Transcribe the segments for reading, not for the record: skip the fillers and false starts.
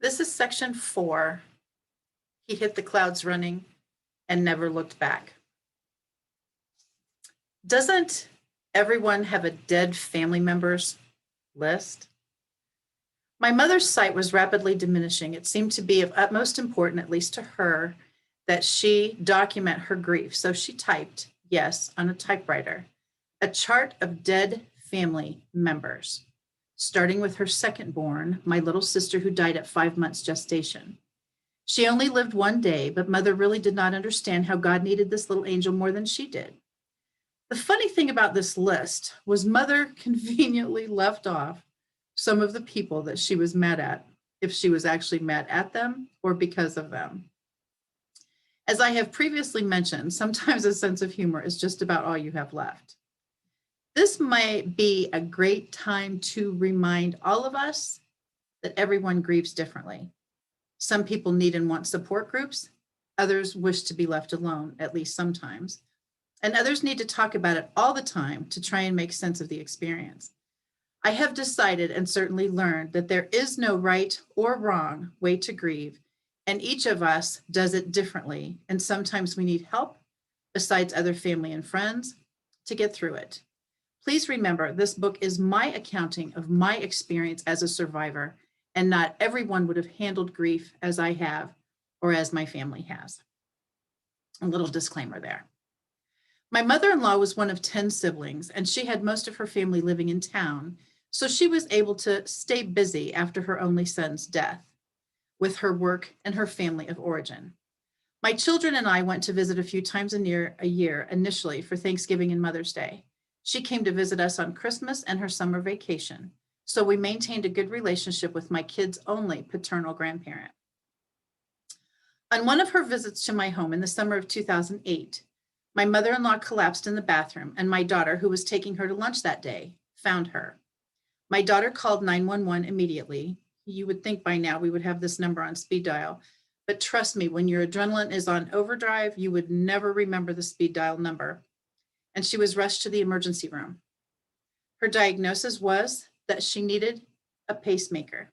This is section 4. He hit the clouds running and never looked back. Doesn't everyone have a dead family members list? My mother's sight was rapidly diminishing. It seemed to be of utmost importance, at least to her, that she document her grief. So she typed, yes, on a typewriter, a chart of dead family members, starting with her second born, my little sister who died at 5 months gestation. She only lived one day, but mother really did not understand how God needed this little angel more than she did. The funny thing about this list was mother conveniently left off some of the people that she was mad at, if she was actually mad at them or because of them. As I have previously mentioned, sometimes a sense of humor is just about all you have left. This might be a great time to remind all of us that everyone grieves differently. Some people need and want support groups. Others wish to be left alone, at least sometimes. And others need to talk about it all the time to try and make sense of the experience. I have decided and certainly learned that there is no right or wrong way to grieve, and each of us does it differently. And sometimes we need help, besides other family and friends, to get through it. Please remember, this book is my accounting of my experience as a survivor, and not everyone would have handled grief as I have or as my family has. A little disclaimer there. My mother-in-law was one of 10 siblings, and she had most of her family living in town, so she was able to stay busy after her only son's death with her work and her family of origin. My children and I went to visit a few times a year initially for Thanksgiving and Mother's Day. She came to visit us on Christmas and her summer vacation, so we maintained a good relationship with my kids' only paternal grandparent. On one of her visits to my home in the summer of 2008, my mother-in-law collapsed in the bathroom, and my daughter, who was taking her to lunch that day, found her. My daughter called 911 immediately. You would think by now we would have this number on speed dial, but trust me, when your adrenaline is on overdrive, you would never remember the speed dial number. And she was rushed to the emergency room. Her diagnosis was that she needed a pacemaker.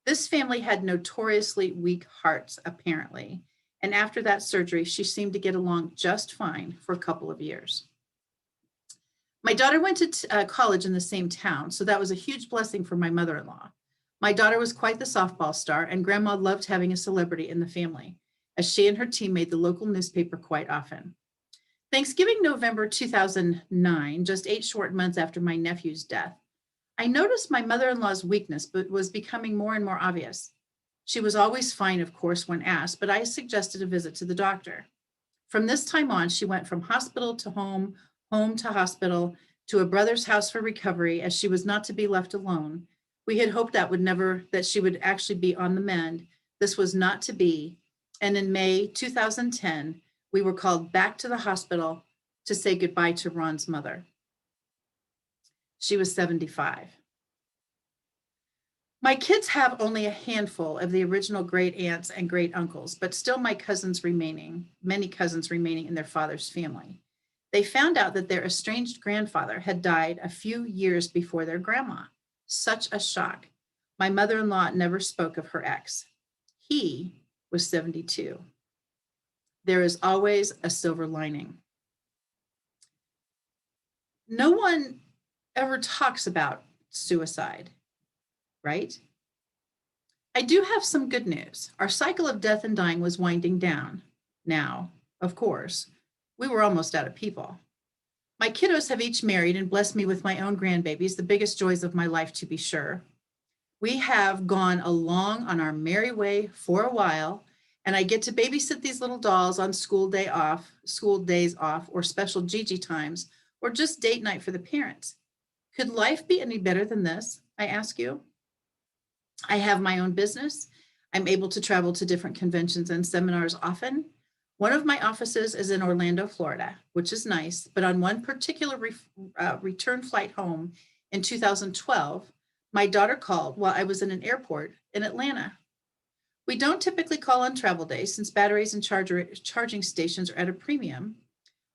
This family had notoriously weak hearts, apparently, and after that surgery, she seemed to get along just fine for a couple of years. My daughter went to college in the same town, so that was a huge blessing for my mother-in-law. My daughter was quite the softball star, and grandma loved having a celebrity in the family, as she and her team made the local newspaper quite often. Thanksgiving, November 2009, just 8 short months after my nephew's death, I noticed my mother-in-law's weakness but was becoming more and more obvious. She was always fine, of course, when asked, but I suggested a visit to the doctor. From this time on, she went from hospital to home, home to hospital, to a brother's house for recovery, as she was not to be left alone. We had hoped that she would actually be on the mend. This was not to be. And in May 2010, we were called back to the hospital to say goodbye to Ron's mother. She was 75. My kids have only a handful of the original great aunts and great uncles, but still many cousins remaining in their father's family. They found out that their estranged grandfather had died a few years before their grandma. Such a shock. My mother-in-law never spoke of her ex. He was 72. There is always a silver lining. No one ever talks about suicide, right? I do have some good news. Our cycle of death and dying was winding down. Now, of course, we were almost out of people. My kiddos have each married and blessed me with my own grandbabies, the biggest joys of my life, to be sure. We have gone along on our merry way for a while, and I get to babysit these little dolls on school days off, or special Gigi times, or just date night for the parents. Could life be any better than this, I ask you? I have my own business. I'm able to travel to different conventions and seminars often. One of my offices is in Orlando, Florida, which is nice, but on one particular return flight home in 2012, my daughter called while I was in an airport in Atlanta. We don't typically call on travel days since batteries and charging stations are at a premium,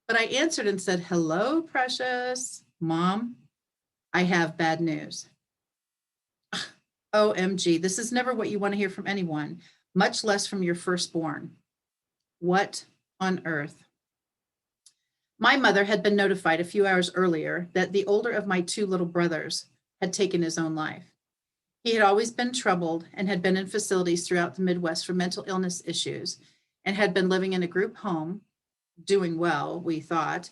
but I answered and said, "Hello, precious. Mom, I have bad news." OMG, this is never what you want to hear from anyone, much less from your firstborn. What on earth? My mother had been notified a few hours earlier that the older of my two little brothers had taken his own life. He had always been troubled and had been in facilities throughout the Midwest for mental illness issues and had been living in a group home, doing well, we thought.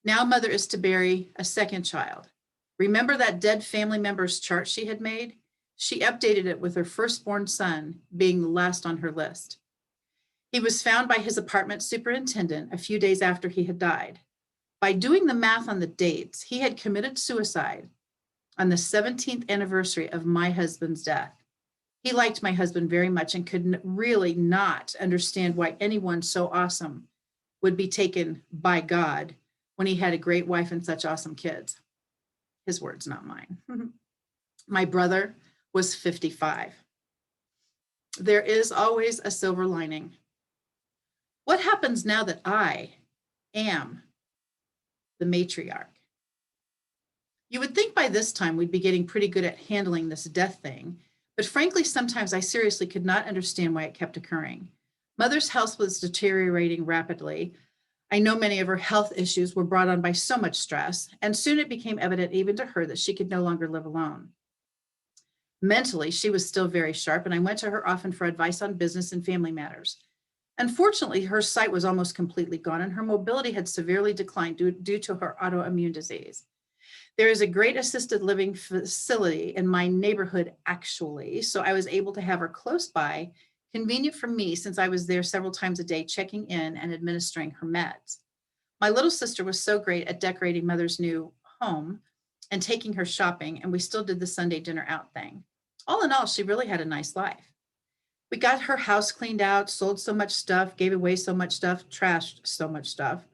Now mother is to bury a second child. Remember that dead family member's chart she had made? She updated it with her firstborn son being the last on her list. He was found by his apartment superintendent a few days after he had died. By doing the math on the dates, he had committed suicide on the 17th anniversary of my husband's death. He liked my husband very much and could really not understand why anyone so awesome would be taken by God when he had a great wife and such awesome kids. His words, not mine. My brother was 55. There is always a silver lining. What happens now that I am the matriarch? You would think by this time we'd be getting pretty good at handling this death thing, but frankly, sometimes I seriously could not understand why it kept occurring. Mother's health was deteriorating rapidly. I know many of her health issues were brought on by so much stress, and soon it became evident even to her that she could no longer live alone. Mentally, she was still very sharp, and I went to her often for advice on business and family matters. Unfortunately, her sight was almost completely gone, and her mobility had severely declined due to her autoimmune disease. There is a great assisted living facility in my neighborhood, actually, so I was able to have her close by, convenient for me since I was there several times a day checking in and administering her meds. My little sister was so great at decorating mother's new home and taking her shopping, and we still did the Sunday dinner out thing. All in all, she really had a nice life. We got her house cleaned out, sold so much stuff, gave away so much stuff, trashed so much stuff.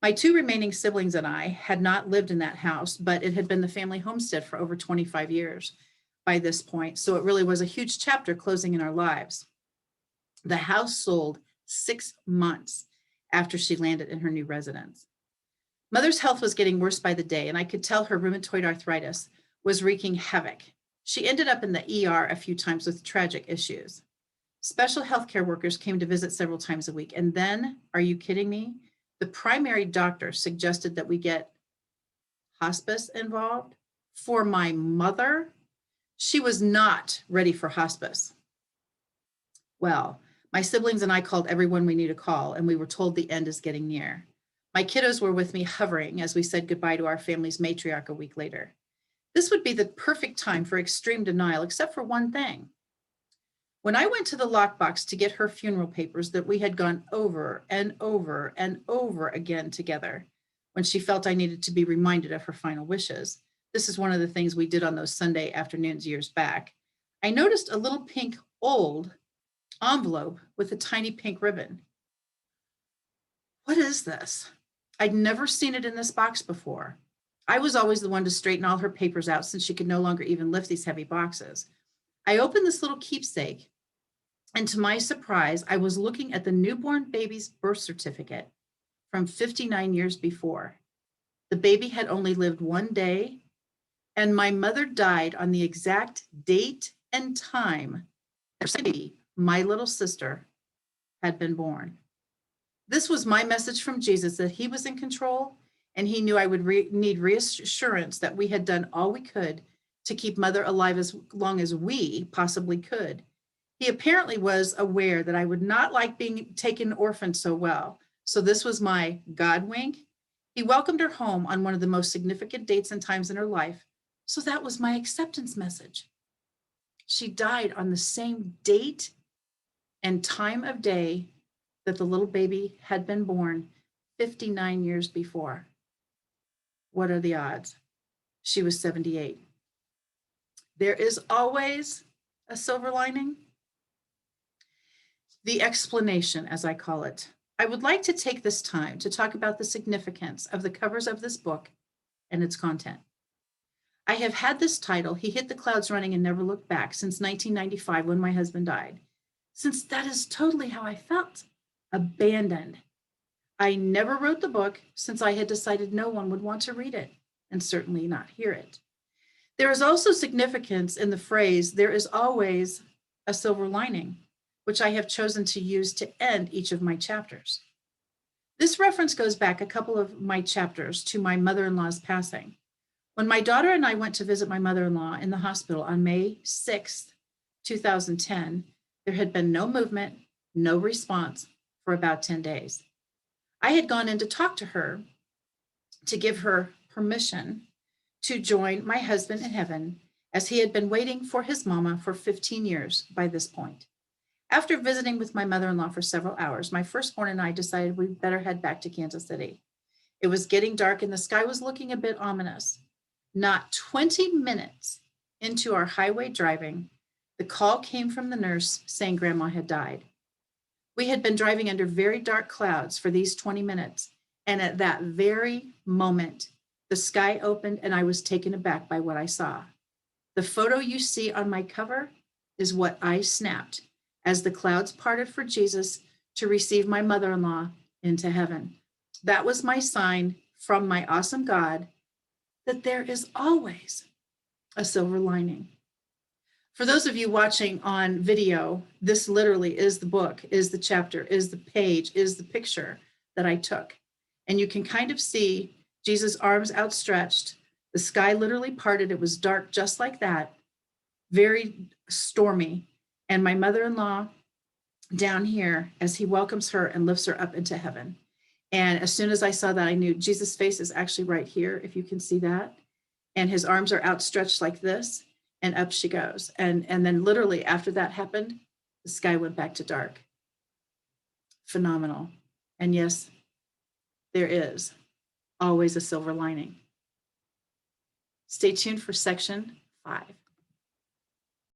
My two remaining siblings and I had not lived in that house, but it had been the family homestead for over 25 years by this point, so it really was a huge chapter closing in our lives. The house sold 6 months after she landed in her new residence. Mother's health was getting worse by the day, and I could tell her rheumatoid arthritis was wreaking havoc. She ended up in the ER a few times with tragic issues. Special healthcare workers came to visit several times a week, and then, are you kidding me? The primary doctor suggested that we get hospice involved for my mother. She was not ready for hospice. Well, my siblings and I called everyone we knew to call, and we were told the end is getting near. My kiddos were with me hovering as we said goodbye to our family's matriarch a week later. This would be the perfect time for extreme denial, except for one thing. When I went to the lockbox to get her funeral papers that we had gone over and over and over again together, when she felt I needed to be reminded of her final wishes, this is one of the things we did on those Sunday afternoons years back, I noticed a little pink old envelope with a tiny pink ribbon. What is this? I'd never seen it in this box before. I was always the one to straighten all her papers out since she could no longer even lift these heavy boxes. I opened this little keepsake, and to my surprise, I was looking at the newborn baby's birth certificate from 59 years before. The baby had only lived 1 day, and my mother died on the exact date and time that my little sister had been born. This was my message from Jesus that he was in control, and he knew I would need reassurance that we had done all we could to keep mother alive as long as we possibly could. He apparently was aware that I would not like being taken orphan so well. So this was my God wink. He welcomed her home on one of the most significant dates and times in her life. So that was my acceptance message. She died on the same date and time of day that the little baby had been born 59 years before. What are the odds? She was 78. There is always a silver lining. The explanation, as I call it. I would like to take this time to talk about the significance of the covers of this book and its content. I have had this title, He Hit the Clouds Running and Never Looked Back, since 1995 when my husband died, since that is totally how I felt, abandoned. I never wrote the book since I had decided no one would want to read it, and certainly not hear it. There is also significance in the phrase, there is always a silver lining, which I have chosen to use to end each of my chapters. This reference goes back a couple of my chapters to my mother-in-law's passing. When my daughter and I went to visit my mother-in-law in the hospital on May 6th, 2010, there had been no movement, no response for about 10 days. I had gone in to talk to her to give her permission to join my husband in heaven, as he had been waiting for his mama for 15 years by this point. After visiting with my mother-in-law for several hours, my firstborn and I decided we'd better head back to Kansas City. It was getting dark and the sky was looking a bit ominous. Not 20 minutes into our highway driving, the call came from the nurse saying Grandma had died. We had been driving under very dark clouds for these 20 minutes, and at that very moment, the sky opened and I was taken aback by what I saw. The photo you see on my cover is what I snapped as the clouds parted for Jesus to receive my mother-in-law into heaven. That was my sign from my awesome God that there is always a silver lining. For those of you watching on video, this literally is the book, is the chapter, is the page, is the picture that I took. And you can kind of see Jesus' arms outstretched. The sky literally parted. It was dark just like that, very stormy. And my mother-in-law down here as he welcomes her and lifts her up into heaven. And as soon as I saw that, I knew Jesus' face is actually right here, if you can see that. And his arms are outstretched like this, and up she goes. And then literally after that happened, the sky went back to dark. Phenomenal. And yes, there is always a silver lining. Stay tuned for section 5.